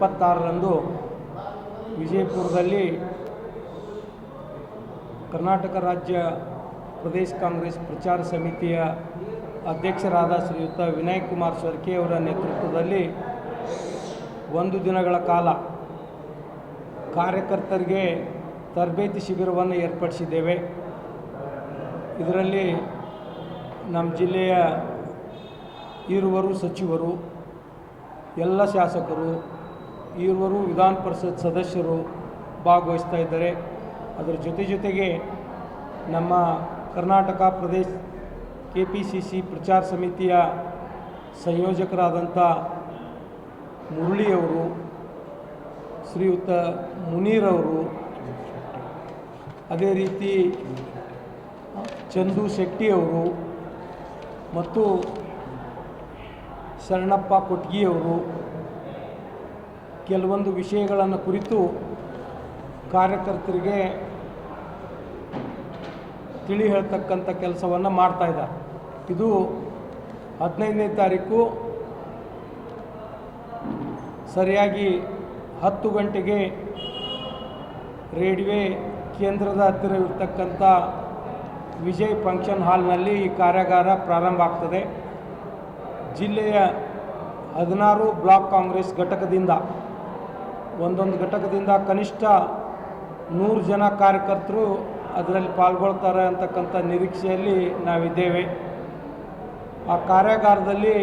26ರಂದು ವಿಜಯಪುರದಲ್ಲಿ ಕರ್ನಾಟಕ ರಾಜ್ಯ ಪ್ರದೇಶ ಕಾಂಗ್ರೆಸ್ ಪ್ರಚಾರ ಸಮಿತಿಯ ಅಧ್ಯಕ್ಷರಾದ ಶ್ರೀಯುತ ವಿನಯ್ ಕುಮಾರ್ ಸೊರಕೆ ಅವರ ನೇತೃತ್ವದಲ್ಲಿ 1 ದಿನಗಳ ಕಾಲ ಕಾರ್ಯಕರ್ತರಿಗೆ ತರಬೇತಿ ಶಿಬಿರವನ್ನು ಏರ್ಪಡಿಸಿದ್ದೇವೆ. ಇದರಲ್ಲಿ ನಮ್ಮ ಜಿಲ್ಲೆಯ ಈರುವರು ಸಚಿವರು, ಎಲ್ಲ ಶಾಸಕರು, ಈರುವರು ವಿಧಾನ ಪರಿಷತ್ ಸದಸ್ಯರು ಭಾಗವಹಿಸ್ತಾ ಇದ್ದಾರೆ. ಅದರ ಜೊತೆಗೆ ನಮ್ಮ ಕರ್ನಾಟಕ ಪ್ರದೇಶ KPCC ಪ್ರಚಾರ ಸಮಿತಿಯ ಸಂಯೋಜಕರಾದಂಥ ಮುರಳಿಯವರು, ಶ್ರೀಯುತ ಮುನೀರವರು, ಅದೇ ರೀತಿ ಚಂದು ಶೆಟ್ಟಿಯವರು ಮತ್ತು ಶರಣಪ್ಪ ಕೊಟ್ಗಿಯವರು ಕೆಲವೊಂದು ವಿಷಯಗಳನ್ನು ಕುರಿತು ಕಾರ್ಯಕರ್ತರಿಗೆ ತಿಳಿ ಹೇಳ್ತಕ್ಕಂಥ ಕೆಲಸವನ್ನು ಮಾಡ್ತಾಯಿದ್ದಾರೆ. ಇದು 15ನೇ ತಾರೀಕು ಸರಿಯಾಗಿ 10 ಗಂಟೆಗೆ ರೇಡಿವೆ ಕೇಂದ್ರದ ಹತ್ತಿರವಿರ್ತಕ್ಕಂಥ ವಿಜಯ್ ಫಂಕ್ಷನ್ ಹಾಲ್ನಲ್ಲಿ ಈ ಕಾರ್ಯಾಗಾರ ಪ್ರಾರಂಭ ಆಗ್ತದೆ. ಜಿಲ್ಲೆಯ 16 ಬ್ಲಾಕ್ ಕಾಂಗ್ರೆಸ್ ಘಟಕದಿಂದ ಒಂದೊಂದು ಘಟಕದಿಂದ ಕನಿಷ್ಠ 100 ಜನ ಕಾರ್ಯಕರ್ತರು ಅದರಲ್ಲಿ ಪಾಲ್ಗೊಳ್ತಾರೆ ಅಂತಕ್ಕಂಥ ನಿರೀಕ್ಷೆಯಲ್ಲಿ ನಾವಿದ್ದೇವೆ. ಆ ಕಾರ್ಯಾಗಾರದಲ್ಲಿ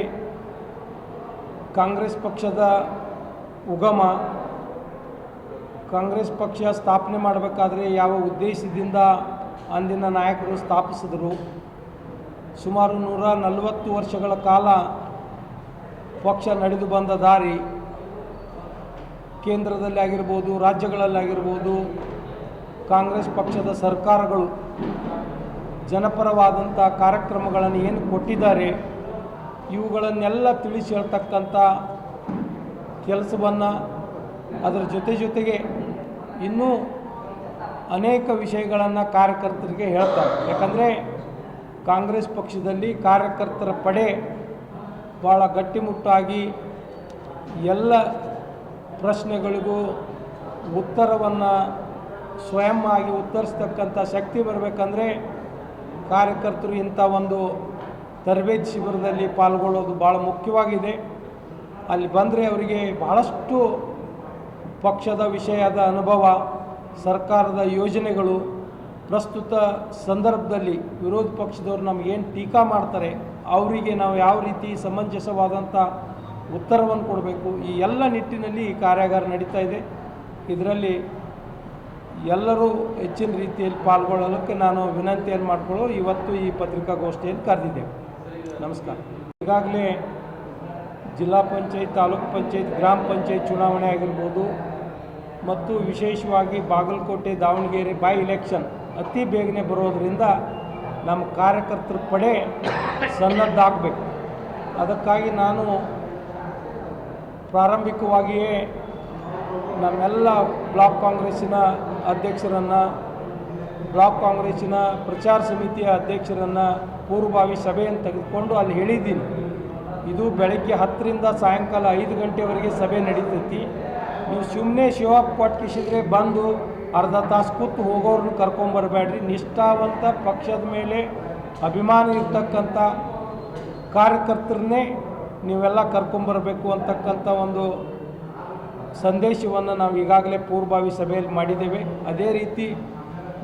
ಕಾಂಗ್ರೆಸ್ ಪಕ್ಷದ ಉಗಮ, ಕಾಂಗ್ರೆಸ್ ಪಕ್ಷ ಸ್ಥಾಪನೆ ಮಾಡಬೇಕಾದ್ರೆ ಯಾವ ಉದ್ದೇಶದಿಂದ ಅಂದಿನ ನಾಯಕರು ಸ್ಥಾಪಿಸಿದರು, ಸುಮಾರು 140 ವರ್ಷಗಳ ಕಾಲ ಪಕ್ಷ ನಡೆದು ಬಂದ ದಾರಿ, ಕೇಂದ್ರದಲ್ಲಿ ಆಗಿರ್ಬೋದು, ರಾಜ್ಯಗಳಲ್ಲಾಗಿರ್ಬೋದು, ಕಾಂಗ್ರೆಸ್ ಪಕ್ಷದ ಸರ್ಕಾರಗಳು ಜನಪರವಾದಂಥ ಕಾರ್ಯಕ್ರಮಗಳನ್ನು ಏನು ಕೊಟ್ಟಿದ್ದಾರೆ ಇವುಗಳನ್ನೆಲ್ಲ ತಿಳಿಸಿ ಹೇಳ್ತಕ್ಕಂಥ ಕೆಲಸವನ್ನು, ಅದರ ಜೊತೆಗೆ ಇನ್ನೂ ಅನೇಕ ವಿಷಯಗಳನ್ನು ಕಾರ್ಯಕರ್ತರಿಗೆ ಹೇಳ್ತಾರೆ. ಯಾಕಂದರೆ ಕಾಂಗ್ರೆಸ್ ಪಕ್ಷದಲ್ಲಿ ಕಾರ್ಯಕರ್ತರ ಪಡೆ ಭಾಳ ಗಟ್ಟಿಮುಟ್ಟಾಗಿ ಎಲ್ಲ ಪ್ರಶ್ನೆಗಳಿಗೂ ಉತ್ತರವನ್ನು ಸ್ವಯಂ ಆಗಿ ಉತ್ತರಿಸ್ತಕ್ಕಂಥ ಶಕ್ತಿ ಬರಬೇಕಂದ್ರೆ ಕಾರ್ಯಕರ್ತರು ಇಂಥ ಒಂದು ತರಬೇತಿ ಶಿಬಿರದಲ್ಲಿ ಪಾಲ್ಗೊಳ್ಳೋದು ಭಾಳ ಮುಖ್ಯವಾಗಿದೆ. ಅಲ್ಲಿ ಬಂದರೆ ಅವರಿಗೆ ಬಹಳಷ್ಟು ಪಕ್ಷದ ವಿಷಯದ ಅನುಭವ, ಸರ್ಕಾರದ ಯೋಜನೆಗಳು, ಪ್ರಸ್ತುತ ಸಂದರ್ಭದಲ್ಲಿ ವಿರೋಧ ಪಕ್ಷದವರು ನಮಗೇನು ಟೀಕಾ ಮಾಡ್ತಾರೆ ಅವರಿಗೆ ನಾವು ಯಾವ ರೀತಿ ಸಮಂಜಸವಾದಂಥ ಉತ್ತರವನ್ನು ಕೊಡಬೇಕು, ಈ ಎಲ್ಲ ನಿಟ್ಟಿನಲ್ಲಿ ಈ ಕಾರ್ಯಾಗಾರ ನಡೀತಾ ಇದೆ. ಇದರಲ್ಲಿ ಎಲ್ಲರೂ ಹೆಚ್ಚಿನ ರೀತಿಯಲ್ಲಿ ಪಾಲ್ಗೊಳ್ಳಲಿಕ್ಕೆ ನಾನು ವಿನಂತಿಯನ್ನು ಮಾಡಿಕೊಳ್ಳೋ ಇವತ್ತು ಈ ಪತ್ರಿಕಾಗೋಷ್ಠಿಯನ್ನು ಕರೆದಿದ್ದೇವೆ. ನಮಸ್ಕಾರ. ಈಗಾಗಲೇ ಜಿಲ್ಲಾ ಪಂಚಾಯತ್, ತಾಲೂಕು ಪಂಚಾಯತ್, ಗ್ರಾಮ ಪಂಚಾಯತ್ ಚುನಾವಣೆ ಆಗಿರ್ಬೋದು ಮತ್ತು ವಿಶೇಷವಾಗಿ ಬಾಗಲಕೋಟೆ, ದಾವಣಗೆರೆ ಬೈ ಎಲೆಕ್ಷನ್ ಅತಿ ಬೇಗನೆ ಬರೋದರಿಂದ ನಮ್ಮ ಕಾರ್ಯಕರ್ತರ ಪಡೆ ಸನ್ನದ್ಧ ಆಗಬೇಕು. ಅದಕ್ಕಾಗಿ ನಾನು ಪ್ರಾರಂಭಿಕವಾಗಿಯೇ ನಮ್ಮೆಲ್ಲ ಬ್ಲಾಕ್ ಕಾಂಗ್ರೆಸ್ಸಿನ ಅಧ್ಯಕ್ಷರನ್ನು, ಬ್ಲಾಕ್ ಕಾಂಗ್ರೆಸ್ಸಿನ ಪ್ರಚಾರ ಸಮಿತಿಯ ಅಧ್ಯಕ್ಷರನ್ನು ಪೂರ್ವಭಾವಿ ಸಭೆಯನ್ನು ತೆಗೆದುಕೊಂಡು ಅಲ್ಲಿ ಹೇಳಿದ್ದೀನಿ. ಇದು ಬೆಳಗ್ಗೆ 10ರಿಂದ ಸಾಯಂಕಾಲ 5 ಗಂಟೆವರೆಗೆ ಸಭೆ ನಡೀತೈತಿ. ನೀವು ಸುಮ್ಮನೆ ಶಿವಪ್ಪ ಕೊಟ್ಕಿಸಿದ್ರೆ ಬಂದು ಅರ್ಧ ತಾಸು ಕೂತು ಹೋಗೋರನ್ನ ಕರ್ಕೊಂಬರಬೇಡ್ರಿ. ನಿಷ್ಠಾವಂತ ಪಕ್ಷದ ಮೇಲೆ ಅಭಿಮಾನ ಇರ್ತಕ್ಕಂಥ ಕಾರ್ಯಕರ್ತರನ್ನೇ ನೀವೆಲ್ಲ ಕರ್ಕೊಂಬರಬೇಕು ಅಂತಕ್ಕಂಥ ಒಂದು ಸಂದೇಶವನ್ನು ನಾವು ಈಗಾಗಲೇ ಪೂರ್ವಭಾವಿ ಸಭೆಯಲ್ಲಿ ಮಾಡಿದ್ದೇವೆ. ಅದೇ ರೀತಿ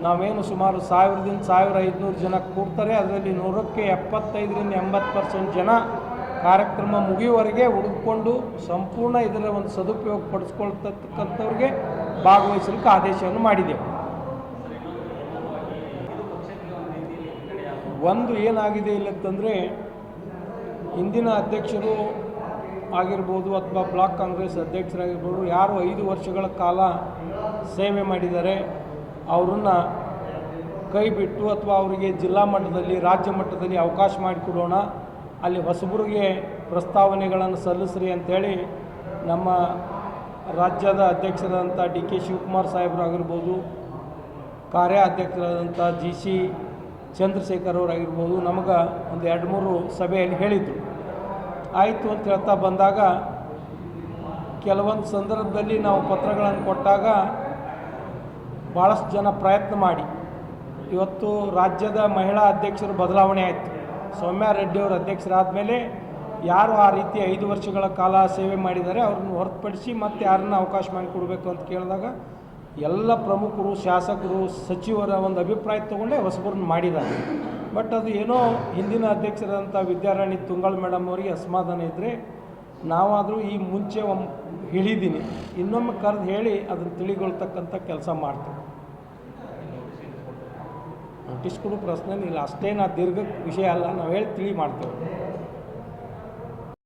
ನಾವೇನು ಸುಮಾರು 1000ರಿಂದ 1500 ಜನ ಕೂಡ್ತಾರೆ, ಅದರಲ್ಲಿ 100ಕ್ಕೆ 75ರಿಂದ 80% ಜನ ಕಾರ್ಯಕ್ರಮ ಮುಗಿಯುವವರೆಗೆ ಉಳಿದುಕೊಂಡು ಸಂಪೂರ್ಣ ಇದರ ಒಂದು ಸದುಪಯೋಗ ಪಡಿಸ್ಕೊಳ್ತಕ್ಕಂಥವ್ರಿಗೆ ಭಾಗವಹಿಸಲಿಕ್ಕೆ ಆದೇಶವನ್ನು ಮಾಡಿದ್ದೇವೆ. ಒಂದು ಏನಾಗಿದೆ ಇಲ್ಲಂತಂದರೆ, ಹಿಂದಿನ ಅಧ್ಯಕ್ಷರು ಆಗಿರ್ಬೋದು ಅಥವಾ ಬ್ಲಾಕ್ ಕಾಂಗ್ರೆಸ್ ಅಧ್ಯಕ್ಷರಾಗಿರ್ಬೋದು, ಯಾರು 5 ವರ್ಷಗಳ ಕಾಲ ಸೇವೆ ಮಾಡಿದ್ದಾರೆ ಅವರನ್ನು ಕೈ ಬಿಟ್ಟು ಅಥವಾ ಅವರಿಗೆ ಜಿಲ್ಲಾ ಮಟ್ಟದಲ್ಲಿ, ರಾಜ್ಯ ಮಟ್ಟದಲ್ಲಿ ಅವಕಾಶ ಮಾಡಿಕೊಡೋಣ, ಅಲ್ಲಿ ಹೊಸಬರಿಗೆ ಪ್ರಸ್ತಾವನೆಗಳನ್ನು ಸಲ್ಲಿಸ್ರಿ ಅಂಥೇಳಿ ನಮ್ಮ ರಾಜ್ಯದ ಅಧ್ಯಕ್ಷರಾದಂಥ DK ಶಿವಕುಮಾರ್ ಸಾಹೇಬರಾಗಿರ್ಬೋದು, ಕಾರ್ಯಾಧ್ಯಕ್ಷರಾದಂಥ GC ಚಂದ್ರಶೇಖರ್ ಅವರಾಗಿರ್ಬೋದು ನಮಗೆ ಒಂದು 2-3 ಸಭೆಯಲ್ಲಿ ಹೇಳಿದರು. ಆಯಿತು ಅಂತ ಹೇಳ್ತಾ ಬಂದಾಗ ಕೆಲವೊಂದು ಸಂದರ್ಭದಲ್ಲಿ ನಾವು ಪತ್ರಗಳನ್ನು ಕೊಟ್ಟಾಗ ಭಾಳಷ್ಟು ಜನ ಪ್ರಯತ್ನ ಮಾಡಿ ಇವತ್ತು ರಾಜ್ಯದ ಮಹಿಳಾ ಅಧ್ಯಕ್ಷರು ಬದಲಾವಣೆ ಆಯಿತು. ಸೌಮ್ಯಾ ರೆಡ್ಡಿಯವರು ಅಧ್ಯಕ್ಷರಾದ ಮೇಲೆ ಯಾರು ಆ ರೀತಿ 5 ವರ್ಷಗಳ ಕಾಲ ಸೇವೆ ಮಾಡಿದ್ದಾರೆ ಅವ್ರನ್ನ ಹೊರತುಪಡಿಸಿ ಮತ್ತು ಯಾರನ್ನ ಅವಕಾಶ ಮಾಡಿಕೊಡ್ಬೇಕು ಅಂತ ಕೇಳಿದಾಗ ಎಲ್ಲ ಪ್ರಮುಖರು, ಶಾಸಕರು, ಸಚಿವರ ಒಂದು ಅಭಿಪ್ರಾಯ ತೊಗೊಂಡೇ ಹೊಸಬರನ್ನ ಮಾಡಿದ್ದಾರೆ. ಬಟ್ ಅದು ಏನೋ ಹಿಂದಿನ ಅಧ್ಯಕ್ಷರಾದಂಥ ವಿದ್ಯಾರಾಣಿ ತುಂಗಳ ಮೇಡಮ್ ಅವರಿಗೆ ಅಸಮಾಧಾನ ಇದ್ದರೆ ನಾವಾದರೂ ಈ ಮುಂಚೆ ಹೇಳಿದ್ದೀನಿ, ಇನ್ನೊಮ್ಮೆ ಕರೆದು ಹೇಳಿ ಅದನ್ನು ತಿಳಿಗೊಳ್ತಕ್ಕಂಥ ಕೆಲಸ ಮಾಡ್ತೀವಿ. ನೋಟಿಸ್ ಕೊಡೋ ಪ್ರಶ್ನೆ ಇಲ್ಲ, ಅಷ್ಟೇನು ದೀರ್ಘ ವಿಷಯ ಅಲ್ಲ, ನಾವು ಹೇಳಿ ತಿಳಿ ಮಾಡ್ತೇವೆ.